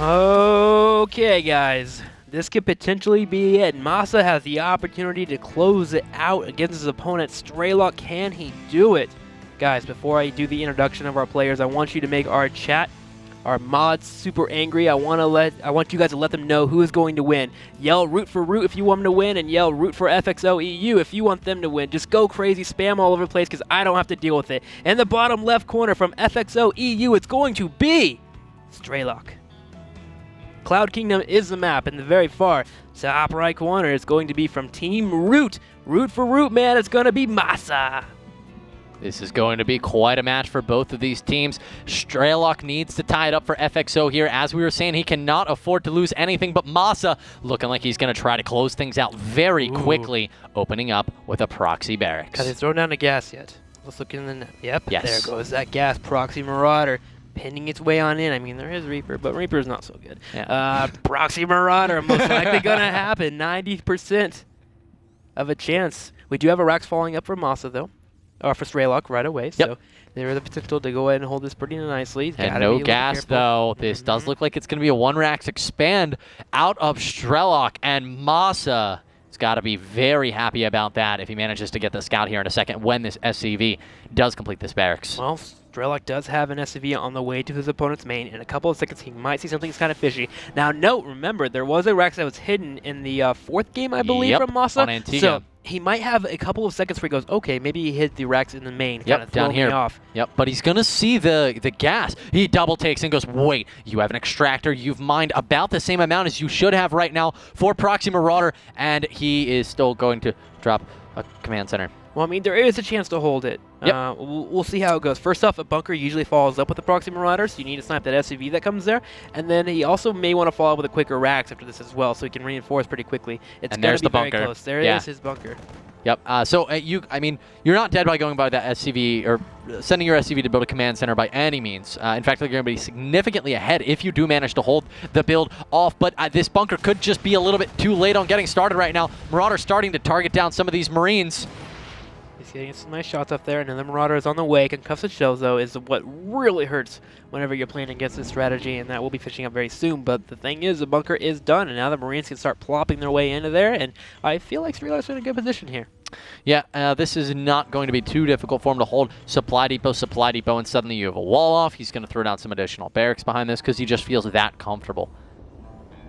Okay, guys. This could potentially be it. Masa has the opportunity to close it out against his opponent, Straylock. Can he do it? Guys, before I do the introduction of our players, I want you to make our chat, our mods, super angry. I want you guys to let them know who is going to win. Yell root for root if you want them to win, and yell root for FXO EU if you want them to win. Just go crazy, spam all over the place, because I don't have to deal with it. In the bottom left corner from FXO EU, it's going to be Straylock. Cloud Kingdom is the map, in the very far top right corner is going to be from Team Root. Root for root, man, it's going to be Masa. This is going to be quite a match for both of these teams. Straylock needs to tie it up for FXO here. As we were saying, he cannot afford to lose anything, but Masa looking like he's going to try to close things out very quickly, opening up with a proxy barracks. Has he thrown down the gas yet? Let's look in the net. Yep, yes. There goes that gas. Proxy Marauder pinning its way on in. I mean, there is Reaper, but Reaper's not so good. Yeah. Proxy Marauder, most likely going to happen. 90% of a chance. We do have a Rax falling up for Masa, though. Or for Straylock right away. So there is the potential to go ahead and hold this pretty nicely. And no gas, though. This does look like it's going to be a one Rax expand out of Straylock, and Masa has got to be very happy about that if he manages to get the scout here in a second when this SCV does complete this barracks. Well, Straylock does have an SCV on the way to his opponent's main. In a couple of seconds, he might see something that's kind of fishy. Now, note, remember, there was a Rax that was hidden in the fourth game, I believe, from Masa. On Antigua. So he might have a couple of seconds where he goes, okay, maybe he hit the Rax in the main, kind of down here. Me off. But he's going to see the gas. He double takes and goes, wait, you have an extractor. You've mined about the same amount as you should have right now for Proxy Marauder, and he is still going to drop a command center. Well, I mean, there is a chance to hold it. We'll see how it goes. First off, a bunker usually follows up with the Proxy Marauder, so you need to snipe that SCV that comes there. And then he also may want to follow up with a quicker Rax after this as well, so he can reinforce pretty quickly. It's going to be very close. There is his bunker. Yep. I mean, you're not dead by going by that SCV or sending your SCV to build a command center by any means. In fact, you're going to be significantly ahead if you do manage to hold the build off. But this bunker could just be a little bit too late on getting started right now. Marauder starting to target down some of these Marines. He's getting some nice shots up there, and then the Marauder is on the way. Concussive shells, though, is what really hurts whenever you're playing against this strategy, and that will be fishing up very soon. But the thing is, the bunker is done, and now the Marines can start plopping their way into there, and I feel like Straylock's in a good position here. Yeah, this is not going to be too difficult for him to hold supply depot, and suddenly you have a wall off. He's going to throw down some additional barracks behind this because he just feels that comfortable.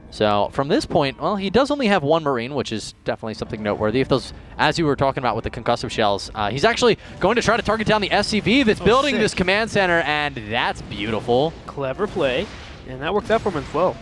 So from this point, well, he does only have one Marine, which is definitely something noteworthy. If those, as you were talking about with the concussive shells, he's actually going to try to target down the SCV that's building this command center, and that's beautiful. Clever play, and that works out for him as well.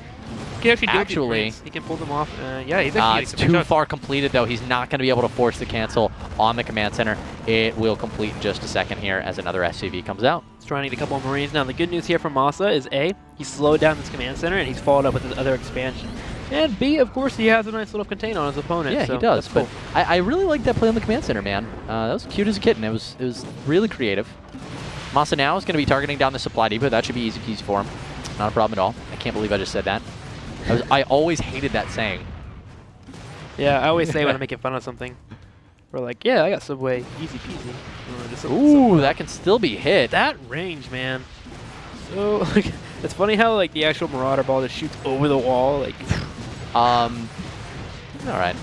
He can actually he can pull them off. Yeah, he's actually it's too far completed, though. He's not going to be able to force the cancel on the command center. It will complete in just a second here as another SCV comes out. He's trying to get a couple of Marines. Now, the good news here for Masa is A, he slowed down this command center, and he's followed up with his other expansion. And B, of course, he has a nice little contain on his opponent. Yeah, so he does. Cool. But I really like that play on the command center, man. That was cute as a kitten. It was really creative. Masa now is going to be targeting down the supply depot. That should be easy peasy for him. Not a problem at all. I can't believe I just said that. I always hated that saying. Yeah, I always say when I'm making fun of something. We're like, yeah, I got Subway, easy peasy. Ooh, that can still be hit. That range, man. So, like, it's funny how, like, the actual Marauder ball just shoots over the wall, like. All right.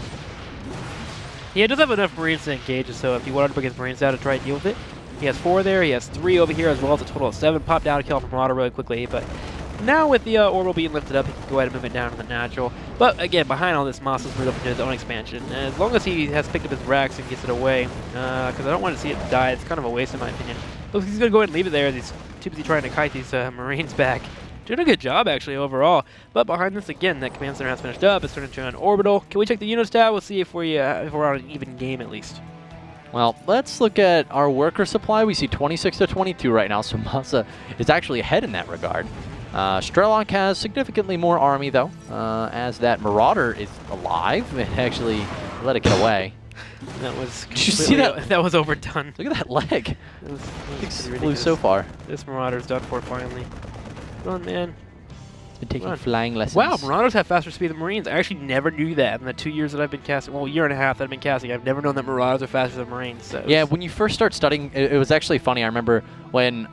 He does have enough Marines to engage, so if you wanted to bring his Marines out to try and deal with it, he has 4 there, he has 3 over here as well, it's a total of 7. Pop down to kill from Marauder really quickly, but now with the orbital being lifted up, he can go ahead and move it down to the natural. But again, behind all this, Masa's moved up into his own expansion. And as long as he has picked up his Rax and gets it away, because I don't want to see it die, it's kind of a waste in my opinion. Looks like he's going to go ahead and leave it there. He's too busy trying to kite these Marines back. Doing a good job, actually, overall. But behind this, again, that command center has finished up. It's turned into an orbital. Can we check the unit stat? We'll see if we're on an even game, at least. Well, let's look at our worker supply. We see 26 to 22 right now, so Masa is actually ahead in that regard. Straylock has significantly more army, though, as that Marauder is alive and actually let it get away. That was. Did you see that? That was overdone. Look at that leg. It flew so far. This Marauder's done for finally. Come on, man. Been taking flying lessons. Wow, Marauders have faster speed than Marines. I actually never knew that in the 2 years that I've been casting. Well, a year and a half that I've been casting. I've never known that Marauders are faster than Marines. So yeah, when you first start studying, it was actually funny. I remember when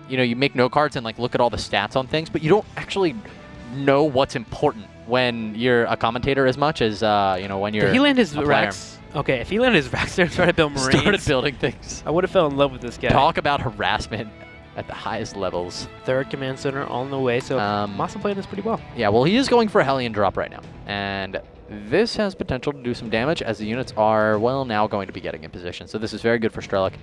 you make note cards and like look at all the stats on things, but you don't actually know what's important when you're a commentator as much as you know, when you're. Did he land his a player. racks? Okay, if he landed his racks there and started building Marines, Started building things. I would have fell in love with this guy. Talk about harassment at the highest levels. Third command center on the way, so Masa playing this pretty well. Yeah, well, he is going for a Hellion drop right now, and this has potential to do some damage as the units are, well, now going to be getting in position. So this is very good for Strelick.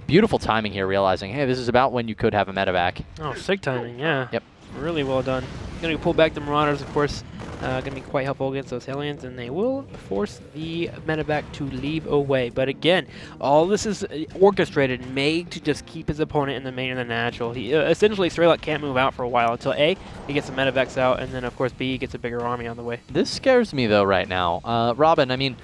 Beautiful timing here, realizing, hey, this is about when you could have a medevac. Oh, sick timing, yeah. Yep. Really well done. Going to pull back the Marauders, of course. Going to be quite helpful against those Hellions, and they will force the medevac to leave away. But again, all this is orchestrated, made to just keep his opponent in the main and the natural. He essentially, Strelick can't move out for a while until A, he gets the medevacs out, and then of course B, he gets a bigger army on the way. This scares me though right now. Robin, I mean,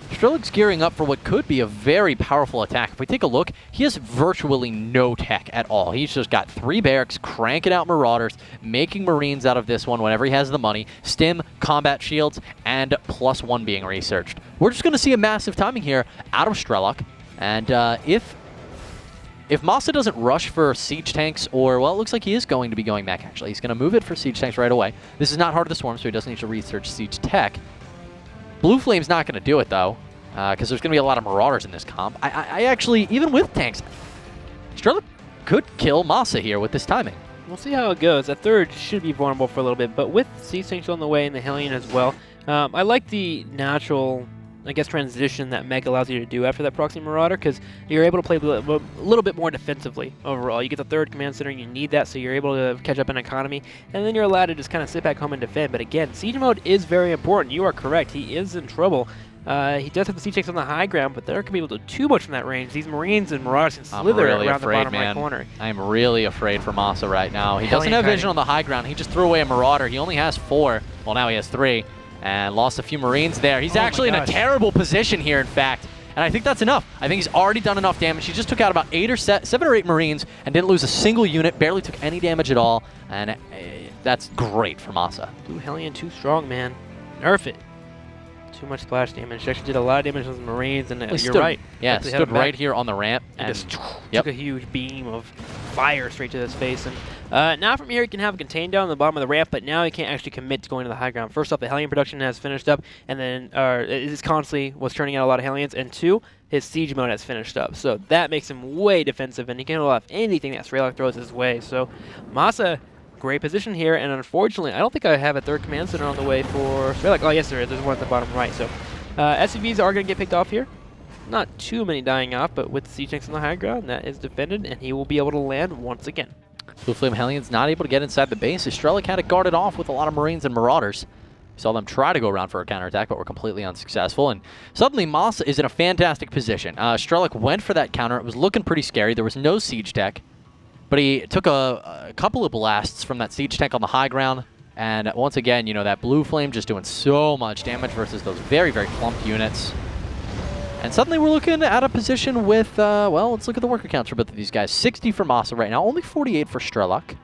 Strelick's gearing up for what could be a very powerful attack. If we take a look, he has virtually no tech at all. He's just got 3 barracks, cranking out Marauders, making Marines out of this one whenever he has the money, stim, combat shields, and +1 being researched. We're just going to see a massive timing here out of Strelick, and if Masa doesn't rush for siege tanks, or, well, it looks like he is going to be going back, actually. He's going to move it for siege tanks right away. This is not Heart of the Swarm, so he doesn't need to research siege tech. Blue Flame's not going to do it, though, because there's going to be a lot of Marauders in this comp. I actually, even with tanks, Strelick could kill Masa here with this timing. We'll see how it goes. A third should be vulnerable for a little bit, but with siege tanks on the way and the Hellion as well, I like the natural, I guess, transition that Meg allows you to do after that proxy Marauder, because you're able to play a little bit more defensively overall. You get the third command center, you need that, so you're able to catch up in economy, and then you're allowed to just kind of sit back home and defend. But again, siege mode is very important. You are correct. He is in trouble. He does have the siege tanks on the high ground, but they're going to be able to do too much from that range. These Marines and Marauders can slither around the bottom right corner. I'm really afraid for Masa right now. He doesn't Hellion have vision on the high ground. He just threw away a Marauder. He only has 4. Well, now he has 3. And lost a few Marines there. He's actually in a terrible position here, in fact. And I think that's enough. I think he's already done enough damage. He just took out about 7 or 8 Marines and didn't lose a single unit, barely took any damage at all. And that's great for Masa. Blue Hellion too strong, man. Nerf it. Too much splash damage. Actually did a lot of damage on the Marines, and you're right. Yeah, stood right here on the ramp. And just took a huge beam of fire straight to his face. And now from here, he can have a contain down on the bottom of the ramp, but now he can't actually commit to going to the high ground. First off, the Hellion production has finished up, and then it constantly was turning out a lot of Hellions, and 2, his siege mode has finished up. So that makes him way defensive, and he can hold off anything that Strelick throws his way. So Masa, great position here, and unfortunately, I don't think I have a third command center on the way for Strelick. Oh, yes, there is. There's one at the bottom right. So SCVs are going to get picked off here. Not too many dying off, but with siege tanks on the high ground, that is defended, and he will be able to land once again. Blue Flame Hellion's not able to get inside the base. Strelick had it guarded off with a lot of Marines and Marauders. We saw them try to go around for a counterattack, but were completely unsuccessful. And suddenly, Masa is in a fantastic position. Strelick went for that counter. It was looking pretty scary. There was no siege tech, but he took a couple of blasts from that siege tank on the high ground. And once again, you know, that Blue Flame just doing so much damage versus those very, very clumped units. And suddenly we're looking at a position with, well, let's look at the worker counts for both of these guys. 60 for Masa right now, only 48 for Strelick.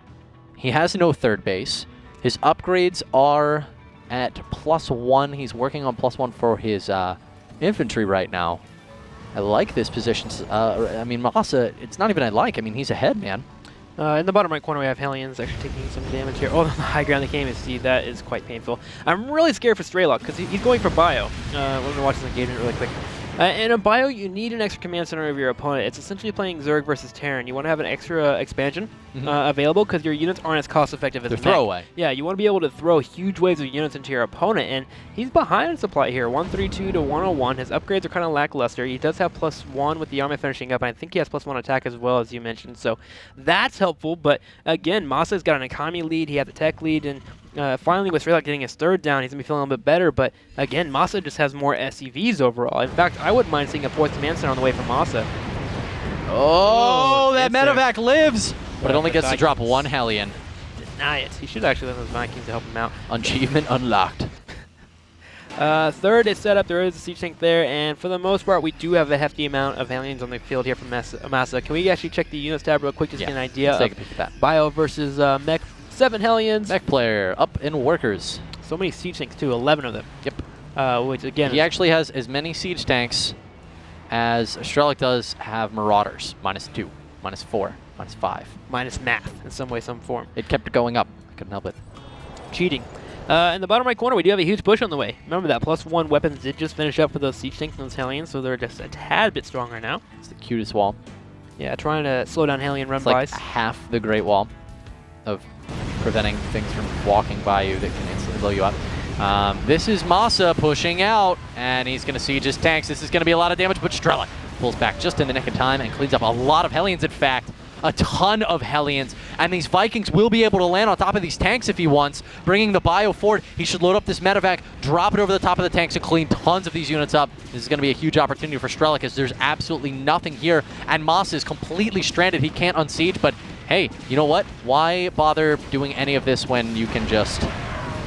He has no third base. His upgrades are at +1. He's working on +1 for his infantry right now. I like this position. I mean, Masa, it's not even I like. I mean, he's ahead, man. In the bottom right corner, we have Hellions actually taking some damage here. Oh, on the high ground, they can't even see. That is quite painful. I'm really scared for Strelick because he's going for bio. Let me watch this engagement really quick. In a bio, you need an extra command center of your opponent. It's essentially playing Zerg versus Terran. You want to have an extra expansion available because your units aren't as cost-effective as they're throwaway. Yeah, you want to be able to throw huge waves of units into your opponent, and he's behind in supply here, 132 to 101. His upgrades are kind of lackluster. He does have +1 with the army finishing up, and I think he has +1 attack as well, as you mentioned. So that's helpful, but again, Masa's got an economy lead. He had the tech lead, and finally, with Strelick getting his third down, he's going to be feeling a little bit better. But again, Masa just has more SCVs overall. In fact, I wouldn't mind seeing a fourth command center on the way from Masa. Oh, that medevac lives! But it only gets to drop 1 Hellion. Deny it. He should actually let those Vikings to help him out. Achievement unlocked. Third is set up. There is a siege tank there, and for the most part, we do have a hefty amount of Hellions on the field here from Masa. Can we actually check the units tab real quick just to get an idea of that. Bio versus Mech? 7 Hellions. Mech player up in workers. So many siege tanks too, 11 of them. Yep. Which again, he actually has as many siege tanks as Strelick does have Marauders. -2, -4, -5. Minus math in some way, some form. It kept going up. I couldn't help it. cheating. In the bottom right corner, we do have a huge push on the way. Remember that +1 weapons did just finish up for those siege tanks and those Hellions, so they're just a tad bit stronger now. It's the cutest wall. Yeah, trying to slow down Hellion run It's like bys. half the Great Wall of preventing things from walking by you that can instantly blow you up. This is Masa pushing out, and he's going to siege his tanks. This is going to be a lot of damage, but Strelick pulls back just in the nick of time and cleans up a lot of Hellions, in fact. A ton of Hellions, and these Vikings will be able to land on top of these tanks if he wants, bringing the bio forward. He should load up this medevac, drop it over the top of the tanks, and clean tons of these units up. This is going to be a huge opportunity for Strelick, as there's absolutely nothing here, and Masa is completely stranded. He can't unsiege, but hey, you know what? Why bother doing any of this when you can just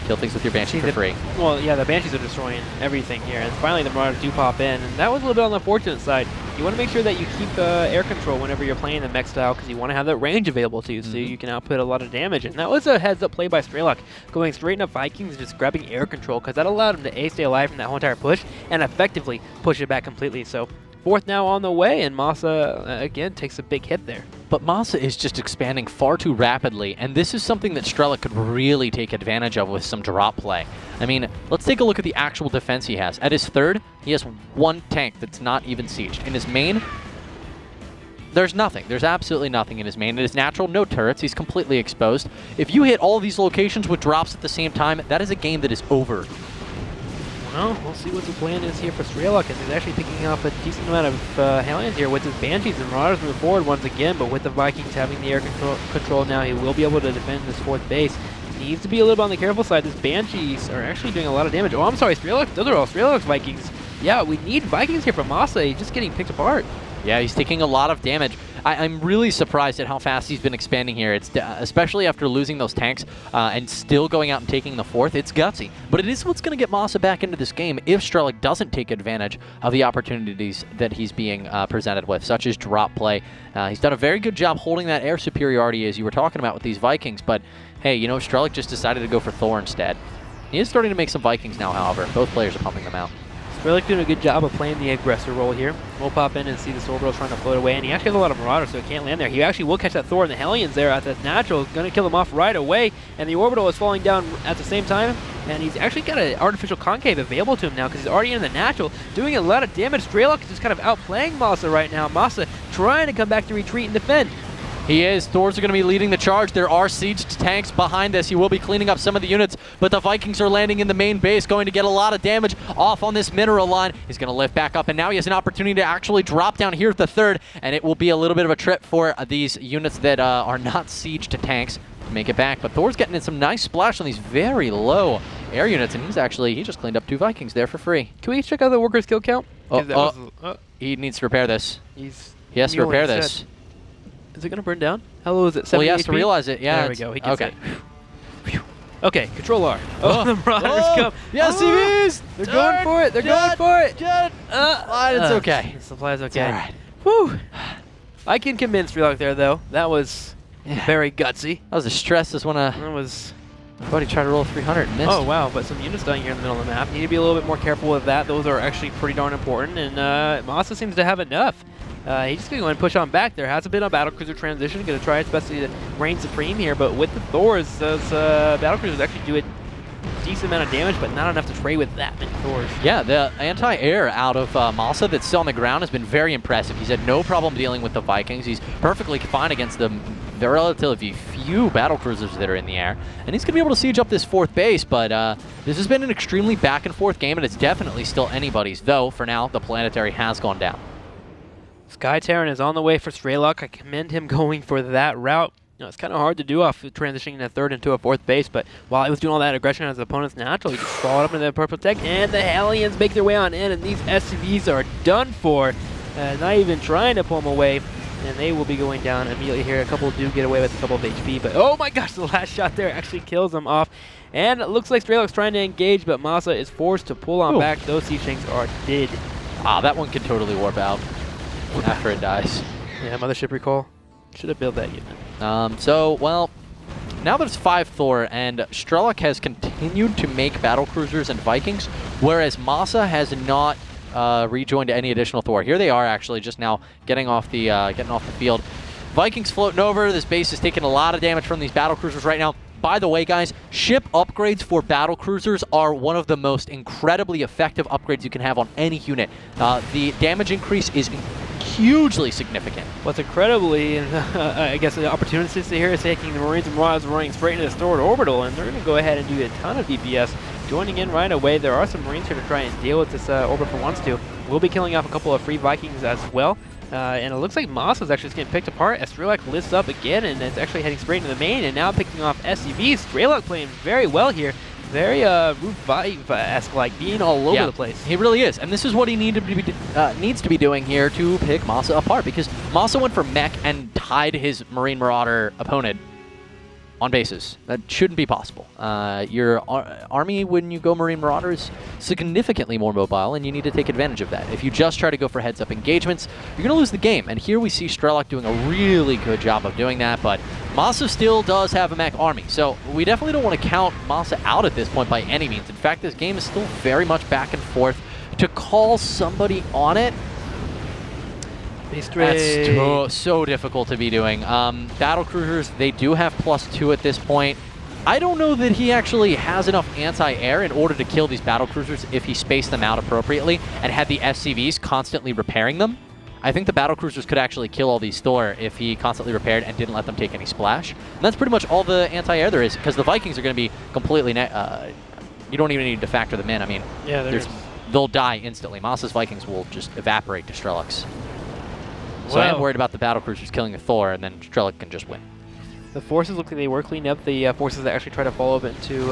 kill things with your Banshee for free? Well, yeah, the Banshees are destroying everything here, and finally the Marauders do pop in, and that was a little bit on the unfortunate side. You want to make sure that you keep air control whenever you're playing the mech style, because you want to have that range available to you, so you can output a lot of damage. And that was a heads-up play by Strelick, going straight into Vikings and just grabbing air control, because that allowed him to A, stay alive from that whole entire push, and effectively push it back completely. So fourth now on the way, and Masa, again, takes a big hit there. But Masa is just expanding far too rapidly, and this is something that Strelick could really take advantage of with some drop play. I mean, let's take a look at the actual defense he has. At his third, he has one tank that's not even sieged. In his main, there's nothing. There's absolutely nothing in his main. In his natural, no turrets. He's completely exposed. If you hit all of these locations with drops at the same time, that is a game that is over. Well, we'll see what the plan is here for Strelick, as he's actually picking up a decent amount of Hellions here with his Banshees, and Marauders move forward once again, but with the Vikings having the air control now, he will be able to defend this fourth base. He needs to be a little bit on the careful side. These Banshees are actually doing a lot of damage. Oh, I'm sorry, Strelick. Those are all Strelick's Vikings. Yeah, we need Vikings here from Masa. He's just getting picked apart. Yeah, he's taking a lot of damage. I'm really surprised at how fast he's been expanding here. It's especially after losing those tanks and still going out and taking the fourth. It's gutsy, but it is what's going to get Masa back into this game if Strelick doesn't take advantage of the opportunities that he's being presented with, such as drop play. He's done a very good job holding that air superiority, as you were talking about with these Vikings, but hey, you know, Strelick just decided to go for Thor instead. He is starting to make some Vikings now, however. Both players are pumping them out. Strelick doing a good job of playing the aggressor role here. We'll pop in and see this orbital trying to float away, and he actually has a lot of Marauders, so he can't land there. He actually will catch that Thor and the Hellions there at the natural, going to kill him off right away, and the orbital is falling down at the same time, and he's actually got an artificial concave available to him now, because he's already in the natural, doing a lot of damage. Strelick is just kind of outplaying Masa right now. Masa trying to come back to retreat and defend. He is. Thors are going to be leading the charge. There are sieged tanks behind this. He will be cleaning up some of the units, but the Vikings are landing in the main base, going to get a lot of damage off on this mineral line. He's going to lift back up, and now he has an opportunity to actually drop down here at the third, and it will be a little bit of a trip for these units that are not sieged tanks to make it back. But Thor's getting in some nice splash on these very low air units, and he just cleaned up 2 Vikings there for free. Can we check out the workers' kill count? He needs to repair this. He has to muling repair instead. this. Is it going to burn down? How low is it? 70 Well, he has to HP? realize it. Yeah. There we go. He gets okay. it. Okay, Control R. Oh, the Marauders come. Yes, CVs! They're going for it. They're going for it. It's okay. The supply's okay. It's all right. Whew. I can convince Strelick there, though. That was very gutsy. That was a stress. Just want to. That was. Buddy tried to roll 300 and missed. Oh, wow. But some units dying here in the middle of the map. Need to be a little bit more careful with that. Those are actually pretty darn important. And Masa seems to have enough. He's just going to go and push on back. There hasn't been a battlecruiser transition. Going to try its best to reign supreme here. But with the Thors, those battlecruisers actually do a decent amount of damage, but not enough to trade with that many Thors. Yeah, the anti-air out of Masa that's still on the ground has been very impressive. He's had no problem dealing with the Vikings. He's perfectly fine against the relatively few battlecruisers that are in the air. And he's going to be able to siege up this fourth base, but this has been an extremely back-and-forth game, and it's definitely still anybody's. Though, for now, the planetary has gone down. Sky Terran is on the way for Strelick. I commend him going for that route. You know, it's kind of hard to do off transitioning a third into a fourth base, but while he was doing all that aggression on his opponent's natural, he just followed up into the purple tech, and the Hellions make their way on in, and these SCVs are done for. Not even trying to pull them away, and they will be going down immediately here. A couple do get away with a couple of HP, but oh my gosh, the last shot there actually kills them off. And it looks like Strelick's trying to engage, but Masa is forced to pull on back. Those siege tanks are dead. Ah, that one can totally warp out after it dies. Yeah, Mothership Recall. Should have built that unit. So, well, now that it's 5 Thor, and Strelick has continued to make battlecruisers and Vikings, whereas Masa has not rejoined any additional Thor. Here they are, actually, just now getting off the field. Vikings floating over. This base is taking a lot of damage from these battlecruisers right now. by the way, guys, ship upgrades for battle cruisers are one of the most incredibly effective upgrades you can have on any unit. The damage increase is hugely significant. What's incredibly, I guess, the opportunity here is taking the Marines and Marauders running straight into the stored orbital, and they're going to go ahead and do a ton of DPS. Joining in right away, there are some Marines here to try and deal with this orbit for wants to. We'll be killing off a couple of free Vikings as well. And it looks like Moss is actually just getting picked apart as Strelok lifts up again, and it's actually heading straight into the main, and now picking off SCVs. Strelok playing very well here. Very Root 5-esque, like being all over the place. He really is, and this is what he needs to be doing here to pick Masa apart, because Masa went for mech and tied his Marine Marauder opponent on bases. That shouldn't be possible. Your army, when you go Marine Marauder, is significantly more mobile, and you need to take advantage of that. If you just try to go for heads-up engagements, you're going to lose the game. And here we see Strelok doing a really good job of doing that, but Masa still does have a mech army, so we definitely don't want to count Masa out at this point by any means. In fact, this game is still very much back and forth. To call somebody on it, that's so difficult to be doing. Battle cruisers, they do have +2 at this point. I don't know that he actually has enough anti-air in order to kill these battle cruisers if he spaced them out appropriately and had the SCVs constantly repairing them. I think the battle cruisers could actually kill all these Thor if he constantly repaired and didn't let them take any splash. And that's pretty much all the anti-air there is, because the Vikings are going to be completely... you don't even need to factor them in. I mean, they'll die instantly. Masa's Vikings will just evaporate to Strelok's. So I am worried about the battle cruisers killing the Thor, and then Strelok can just win. The forces look like they were cleaning up. The forces that actually try to follow up into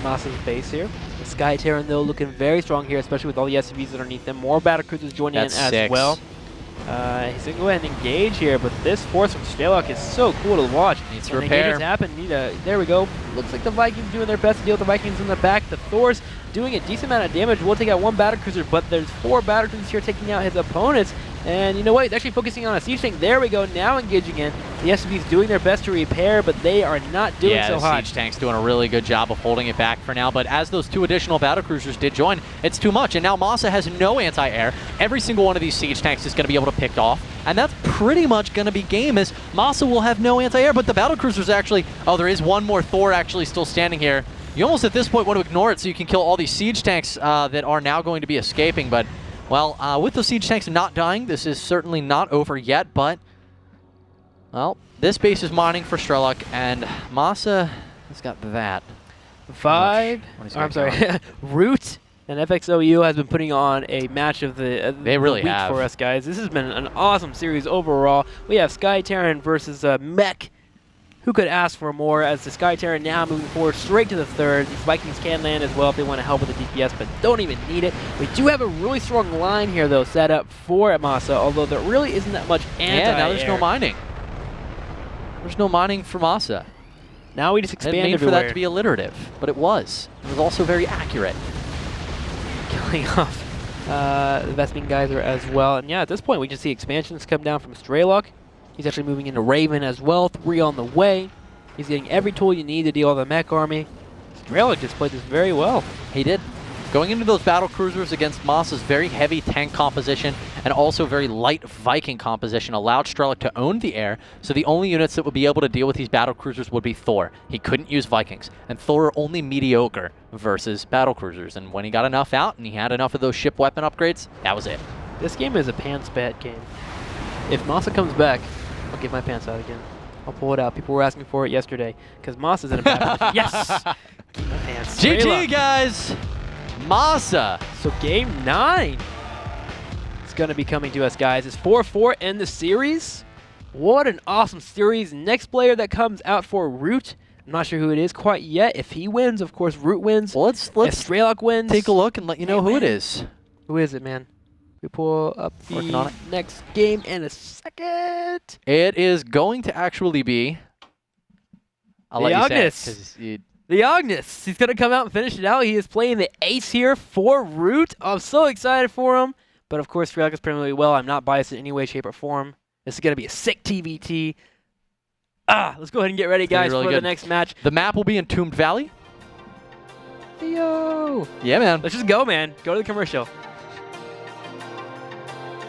Masa's base here. The Sky Terran, though, looking very strong here, especially with all the SCVs underneath them. More battle cruisers joining in as well. He's going to go ahead and engage here, but this force from Strelok is so cool to watch. Needs to repair. Engagements happen. There we go. Looks like the Vikings doing their best to deal with the Vikings in the back. The Thors doing a decent amount of damage. Will take out one battle cruiser, but there's 4 battle cruisers here taking out his opponents. And you know what? He's actually focusing on a siege tank. There we go. Now engaging in. The SCV's doing their best to repair, but they are not doing so hot. Yeah, the siege tank's doing a really good job of holding it back for now. But as those 2 additional battle cruisers did join, it's too much. And now Masa has no anti-air. Every single one of these siege tanks is going to be able to pick off. And that's pretty much going to be game, as Masa will have no anti-air. But the battle cruisers actually... Oh, there is one more Thor actually still standing here. You almost at this point want to ignore it so you can kill all these siege tanks that are now going to be escaping. But... well, with those siege tanks not dying, this is certainly not over yet, but, well, this base is mining for Strelok, and Masa has got that. I'm sorry, Root and FXO has been putting on a match of the week for us, guys. This has been an awesome series overall. We have Sky Terran versus Mech. Who could ask for more, as the Sky Terran now moving forward straight to the 3rd. These Vikings can land as well if they want to help with the DPS, but don't even need it. We do have a really strong line here, though, set up for Masa, although there really isn't that much anti-air. Yeah, now there's no mining. There's no mining for Masa. Now we just expand everywhere. For that to be alliterative, but it was. It was also very accurate. Killing off the Vespene Geyser as well. And yeah, at this point, we just see expansions come down from Strelok. He's actually moving into Raven as well, 3 on the way. He's getting every tool you need to deal with the mech army. Strelok just played this very well. He did. Going into those battle cruisers against Masa's very heavy tank composition and also very light Viking composition allowed Strelok to own the air, so the only units that would be able to deal with these battle cruisers would be Thor. He couldn't use Vikings, and Thor are only mediocre versus battle cruisers, and when he got enough out and he had enough of those ship weapon upgrades, that was it. This game is a pants-bat game. If Masa comes back, I'll get my pants out again. I'll pull it out. People were asking for it yesterday because Masa's in a bad position. Yes! Keep my pants. GG, guys! Masa. So game 9 is going to be coming to us, guys. It's 4-4 in the series. What an awesome series. Next player that comes out for Root, I'm not sure who it is quite yet. If he wins, of course, Root wins. Well, let's if Strelok wins, take a look and let you know who it is. Who is it, man? We pull up the next game in a second. It is going to actually be... I'll let you say it, the Agnes. He's going to come out and finish it out. He is playing the ace here for Root. I'm so excited for him. But, of course, Strelok is playing really well. I'm not biased in any way, shape, or form. This is going to be a sick TVT. Let's go ahead and get ready, guys, for the next match. The map will be Entombed Valley. Yo. Yeah, man. Let's just go, man. Go to the commercial.